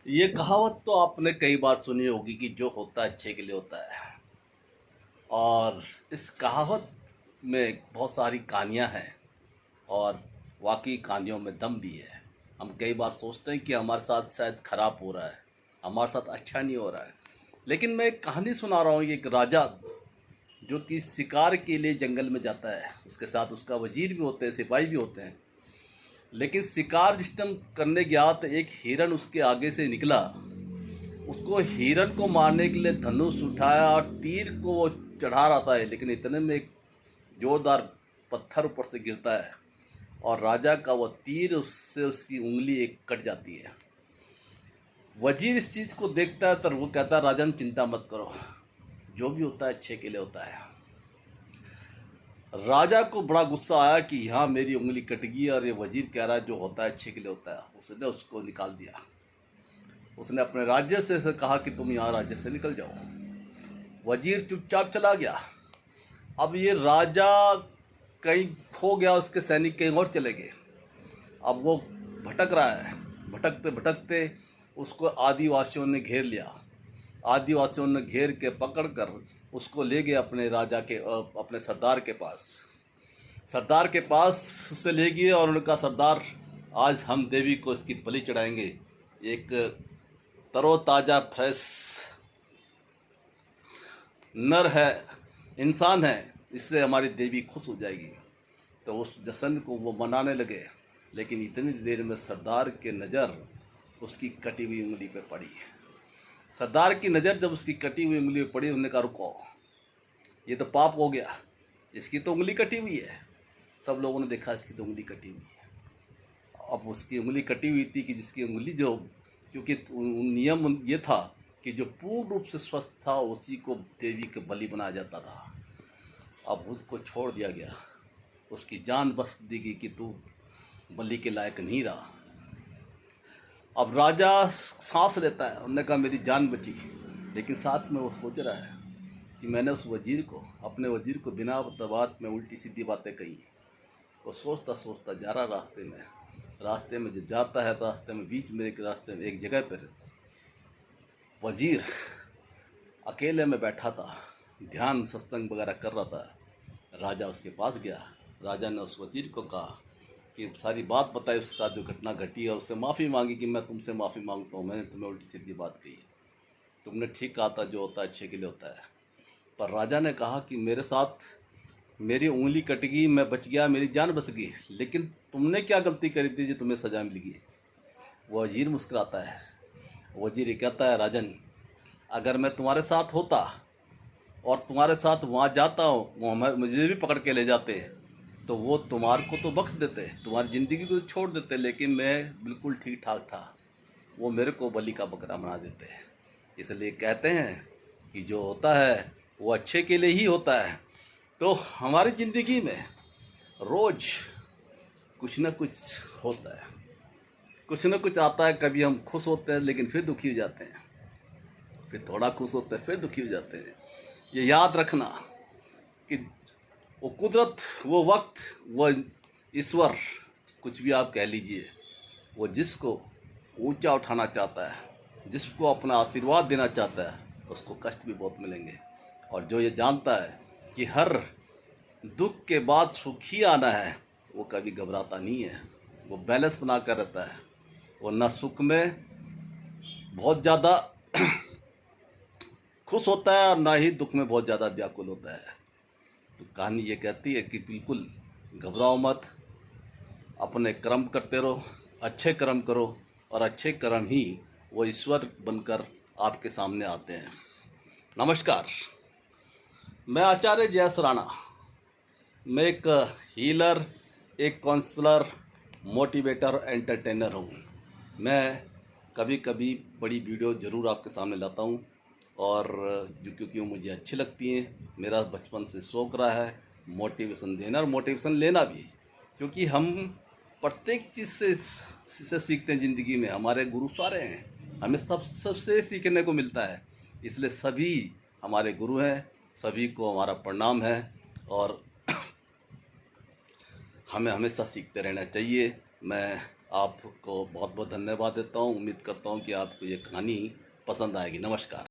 ये कहावत तो आपने कई बार सुनी होगी कि जो होता है अच्छे के लिए होता है। और इस कहावत में बहुत सारी कहानियाँ हैं और वाकई कहानियों में दम भी है। हम कई बार सोचते हैं कि हमारे साथ शायद खराब हो रहा है, हमारे साथ अच्छा नहीं हो रहा है। लेकिन मैं एक कहानी सुना रहा हूँ, एक राजा जो कि शिकार के लिए जंगल में जाता है, उसके साथ उसका वजीर भी होते हैं, सिपाही भी होते हैं। लेकिन शिकार जिस टाइम करने गया तो एक हिरन उसके आगे से निकला। उसको हिरन को मारने के लिए धनुष उठाया और तीर को वो चढ़ा रहा था, लेकिन इतने में एक जोरदार पत्थर ऊपर से गिरता है और राजा का वो तीर उससे उसकी उंगली एक कट जाती है। वजीर इस चीज़ को देखता है तो वो कहता है, राजन चिंता मत करो, जो भी होता है अच्छे के लिए होता है। राजा को बड़ा गुस्सा आया कि यहाँ मेरी उंगली कट गई और ये वजीर कह रहा है जो होता है अच्छे के लिए होता है। उसने उसको निकाल दिया। उसने अपने राज्य से कहा कि तुम यहाँ राज्य से निकल जाओ। वजीर चुपचाप चला गया। अब ये राजा कहीं खो गया, उसके सैनिक कहीं और चले गए। अब वो भटक रहा है। भटकते भटकते उसको आदिवासियों ने घेर लिया। आदिवासियों ने घेर के पकड़ कर उसको ले गए अपने राजा के अपने सरदार के पास। सरदार के पास उसे ले गए और उनका, सरदार आज हम देवी को इसकी बलि चढ़ाएंगे। एक तरोताज़ा फ्रेश नर है, इंसान है, इससे हमारी देवी खुश हो जाएगी। तो उस जश्न को वो मनाने लगे। लेकिन इतनी देर में सरदार के नज़र उसकी कटी हुई उंगली पे पड़ी। सरदार की नज़र जब उसकी कटी हुई उंगली पे पड़ी, उन्होंने कहा रुको, ये तो पाप हो गया, इसकी तो उंगली कटी हुई है। सब लोगों ने देखा इसकी तो उंगली कटी हुई है। अब उसकी उंगली कटी हुई थी कि जिसकी उंगली जो, क्योंकि नियम ये था कि जो पूर्ण रूप से स्वस्थ था उसी को देवी के बलि बनाया जाता था। अब उसको छोड़ दिया गया, उसकी जान बख्श दी गई कि तू बलि के लायक नहीं रहा। अब राजा सांस लेता है, उन्होंने कहा मेरी जान बची। लेकिन साथ में वो सोच रहा है कि मैंने उस वजीर को, अपने वजीर को बिना बात में उल्टी सीधी बातें कही। वो सोचता सोचता जा रहा रास्ते में जब जाता है तो रास्ते में बीच में एक जगह पर वजीर अकेले में बैठा था, ध्यान सत्संग वगैरह कर रहा था। राजा उसके पास गया। राजा ने उस वजीर को कहा कि सारी बात बताई, उसके साथ जो घटना घटी और उससे माफ़ी मांगी कि मैं तुमसे माफ़ी मांगता हूँ, मैंने तुम्हें उल्टी सीधी बात कही है, तुमने ठीक कहा था, जो होता है अच्छे के लिए होता है। पर राजा ने कहा कि मेरे साथ मेरी उंगली कट गई, मैं बच गया, मेरी जान बच गई, लेकिन तुमने क्या गलती करी थी जो तुम्हें सज़ा मिल गई। वजीर मुस्कुराता है। वजीर ये कहता है, राजन अगर मैं तुम्हारे साथ होता और तुम्हारे साथ वहाँ जाता हूँ, वो मुझे भी पकड़ के ले जाते तो वो तुम्हारे को तो बख्श देते, तुम्हारी ज़िंदगी को छोड़ देते, लेकिन मैं बिल्कुल ठीक ठाक था, वो मेरे को बलि का बकरा बना देते। इसलिए कहते हैं कि जो होता है वो अच्छे के लिए ही होता है। तो हमारी ज़िंदगी में रोज़ कुछ ना कुछ होता है, कुछ ना कुछ आता है। कभी हम खुश होते हैं लेकिन फिर दुखी हो जाते हैं, फिर थोड़ा खुश होते हैं फिर दुखी हो जाते हैं। ये याद रखना कि वो कुदरत, वो वक्त, वो ईश्वर, कुछ भी आप कह लीजिए, वो जिसको ऊंचा उठाना चाहता है, जिसको अपना आशीर्वाद देना चाहता है, उसको कष्ट भी बहुत मिलेंगे। और जो ये जानता है कि हर दुख के बाद सुख ही आना है, वो कभी घबराता नहीं है, वो बैलेंस बना कर रहता है। वो ना सुख में बहुत ज़्यादा खुश होता है और ना ही दुख में बहुत ज़्यादा व्याकुल होता है। तो कहानी ये कहती है कि बिल्कुल घबराओ मत, अपने कर्म करते रहो, अच्छे कर्म करो और अच्छे कर्म ही वो ईश्वर बनकर आपके सामने आते हैं। नमस्कार, मैं आचार्य जयस राणा। मैं एक हीलर, एक काउंसलर, मोटिवेटर, एंटरटेनर हूँ। मैं कभी कभी बड़ी वीडियो ज़रूर आपके सामने लाता हूँ और जो क्योंकि वो मुझे अच्छी लगती हैं। मेरा बचपन से शौक़ रहा है मोटिवेशन देना और मोटिवेशन लेना भी, क्योंकि हम प्रत्येक चीज़ से सीखते हैं ज़िंदगी में। हमारे गुरु सारे हैं, हमें सबसे सीखने को मिलता है। इसलिए सभी हमारे गुरु हैं, सभी को हमारा प्रणाम है और हमें हमेशा सीखते रहना चाहिए। मैं आपको बहुत बहुत धन्यवाद देता हूँ। उम्मीद करता हूँ कि आपको ये कहानी पसंद आएगी। नमस्कार।